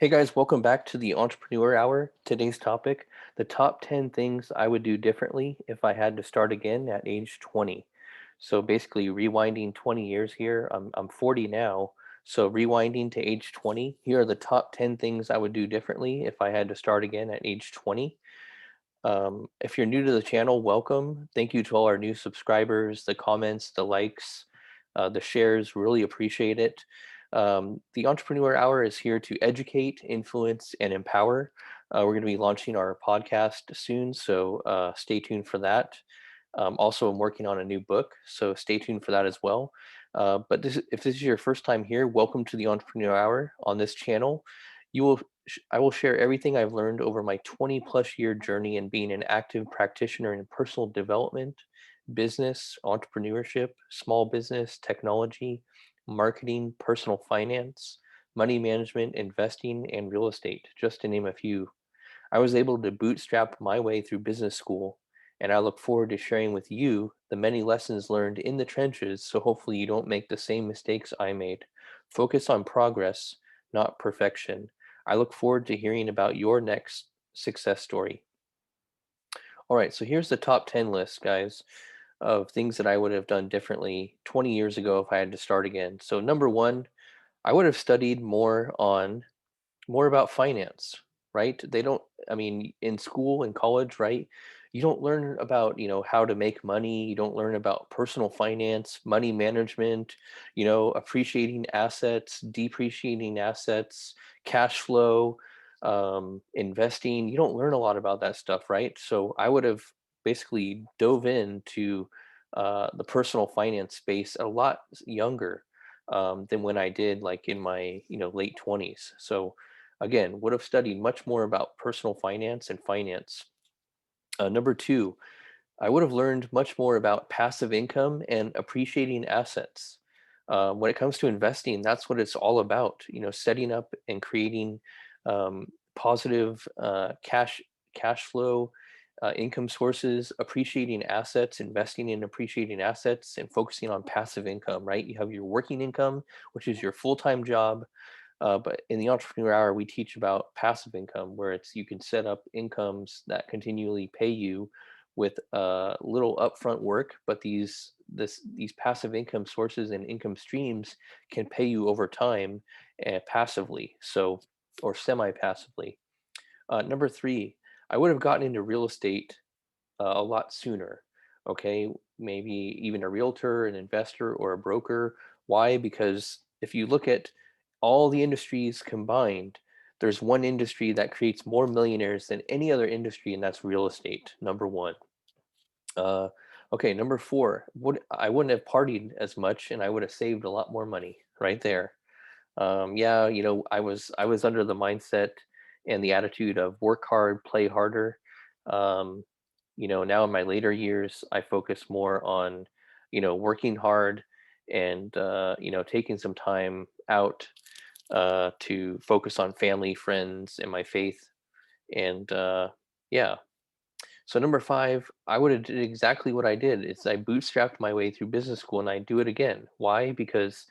Hey guys, welcome back to the Entrepreneur Hour. Today's topic, the top 10 things I would do differently if I had to start again at age 20. So basically rewinding 20 years here. I'm 40 now. So rewinding to age 20, here are the top 10 things I would do differently if I had to start again at age 20. If you're new to the channel, welcome. Thank you to all our new subscribers, the comments, the likes, the shares. Really appreciate it. The Entrepreneur Hour is here to educate, influence, and empower. We're going to be launching our podcast soon, so stay tuned for that. Also, I'm working on a new book, so stay tuned for that as well. If this is your first time here, welcome to the Entrepreneur Hour. On this channel, you will I will share everything I've learned over my 20 plus year journey in being an active practitioner in personal development, business, entrepreneurship, small business, technology, marketing, personal finance, money management, investing, and real estate, just to name a few. I was able to bootstrap my way through business school, and I look forward to sharing with you the many lessons learned in the trenches so hopefully you don't make the same mistakes I made. Focus on progress, not perfection. I look forward to hearing about your next success story. All right, so here's the top 10 list, guys, of things that I would have done differently 20 years ago if I had to start again. So, number one, I would have studied more about finance, right? They don't, I mean, in school, in college, right? You don't learn about, how to make money. You don't learn about personal finance, money management, appreciating assets, depreciating assets, cash flow, investing. You don't learn a lot about that stuff, right? So I would have basically dove into the personal finance space a lot younger than when I did like in my, late 20s. So again, would have studied much more about personal finance and finance. Number two, I would have learned much more about passive income and appreciating assets. When it comes to investing, that's what it's all about. Setting up and creating positive cash flow, income sources, appreciating assets, investing in appreciating assets, and focusing on passive income. Right? You have your working income, which is your full time job, but in the Entrepreneur Hour, we teach about passive income, where it's you can set up incomes that continually pay you with little upfront work, but these passive income sources and income streams can pay you over time passively, so or semi-passively. Number three, I would have gotten into real estate a lot sooner. Okay, maybe even a realtor, an investor, or a broker. Why? Because if you look at all the industries combined, there's one industry that creates more millionaires than any other industry, and that's real estate. Number one. Uh, okay, number four. I wouldn't have partied as much, and I would have saved a lot more money right there. Yeah, I was under the mindset and the attitude of work hard, play harder. Um, now in my later years, I focus more on, working hard and taking some time out to focus on family, friends, and my faith. And yeah, so number five, I would have did exactly what I did. It's I bootstrapped my way through business school, and I do it again. Why? Because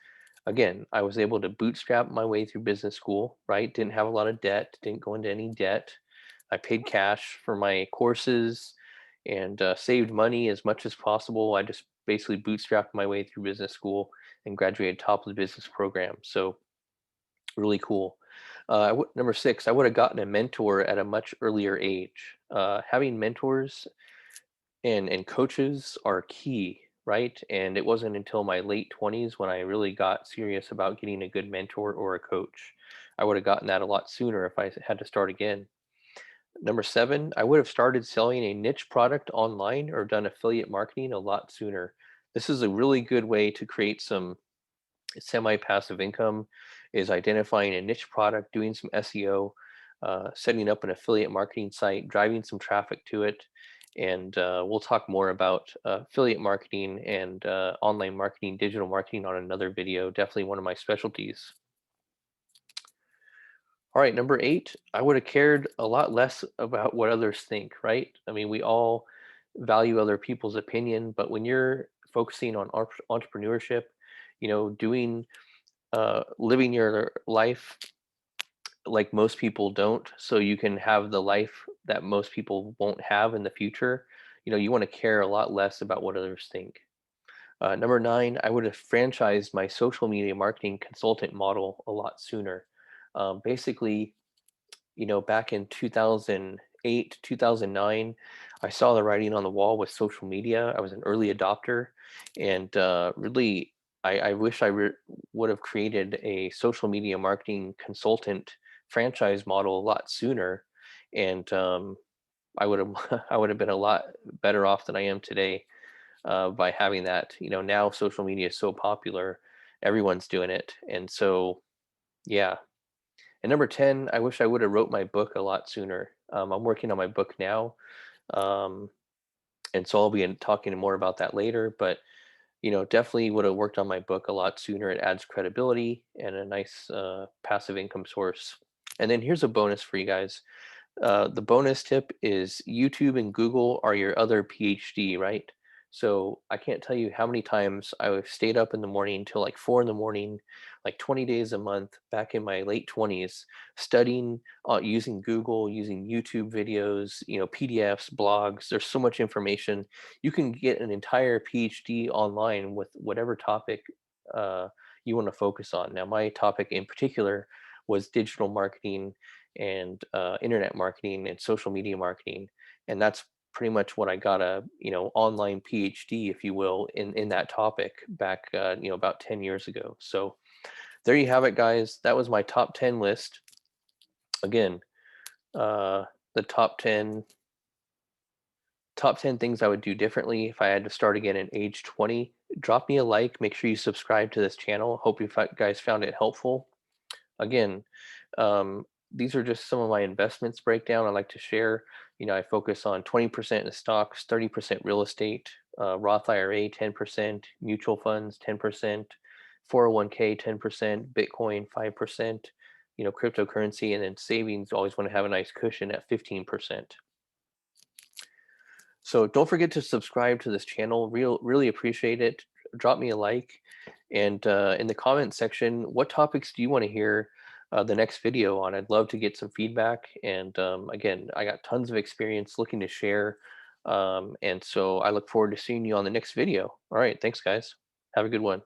again, I was able to bootstrap my way through business school. Right? Didn't have a lot of debt. Didn't go into any debt. I paid cash for my courses and saved money as much as possible. I just basically bootstrapped my way through business school and graduated top of the business program. So really cool. Number six, I would have gotten a mentor at a much earlier age. Having mentors and coaches are key, right? And it wasn't until my late 20s when I really got serious about getting a good mentor or a coach. I would have gotten that a lot sooner if I had to start again. Number seven, I would have started selling a niche product online or done affiliate marketing a lot sooner. This is a really good way to create some semi-passive income is identifying a niche product, doing some SEO, setting up an affiliate marketing site, driving some traffic to it. And we'll talk more about affiliate marketing and online marketing, digital marketing on another video. Definitely one of my specialties. All right, number eight, I would have cared a lot less about what others think, right? I mean, we all value other people's opinion, but when you're focusing on entrepreneurship, doing living your life like most people don't, so you can have the life that most people won't have in the future. You want to care a lot less about what others think. Number nine, I would have franchised my social media marketing consultant model a lot sooner. Basically, back in 2008, 2009, I saw the writing on the wall with social media. I was an early adopter, and really, I wish would have created a social media marketing consultant franchise model a lot sooner, and I would have I would have been a lot better off than I am today by having that. Now social media is so popular, everyone's doing it, and so yeah. And number 10, I wish I would have wrote my book a lot sooner. I'm working on my book now, um, and so I'll be talking more about that later. But definitely would have worked on my book a lot sooner. It adds credibility and a nice passive income source. And then here's a bonus for you guys. The bonus tip is YouTube and Google are your other PhD, right? So I can't tell you how many times I've stayed up in the morning till like 4 in the morning, like 20 days a month back in my late 20s, studying using Google, using YouTube videos, PDFs, blogs. There's so much information. You can get an entire PhD online with whatever topic uh, you want to focus on. Now, my topic in particular was digital marketing and internet marketing and social media marketing, and that's pretty much what I got a online PhD, if you will, in that topic back about 10 years ago. So there you have it, guys. That was my top 10 list. Again, uh, the top ten things I would do differently if I had to start again at age 20. Drop me a like. Make sure you subscribe to this channel. Hope you guys found it helpful. Again, these are just some of my investments breakdown I like to share. I focus on 20% in stocks, 30% real estate, Roth IRA 10%, mutual funds 10%, 401k 10%, Bitcoin 5%, cryptocurrency, and then savings. Always want to have a nice cushion at 15%. So don't forget to subscribe to this channel. Really appreciate it. Drop me a like, and in the comment section, what topics do you want to hear the next video on? I'd love to get some feedback. And again, I got tons of experience looking to share, and so I look forward to seeing you on the next video. All right, thanks, guys. Have a good one.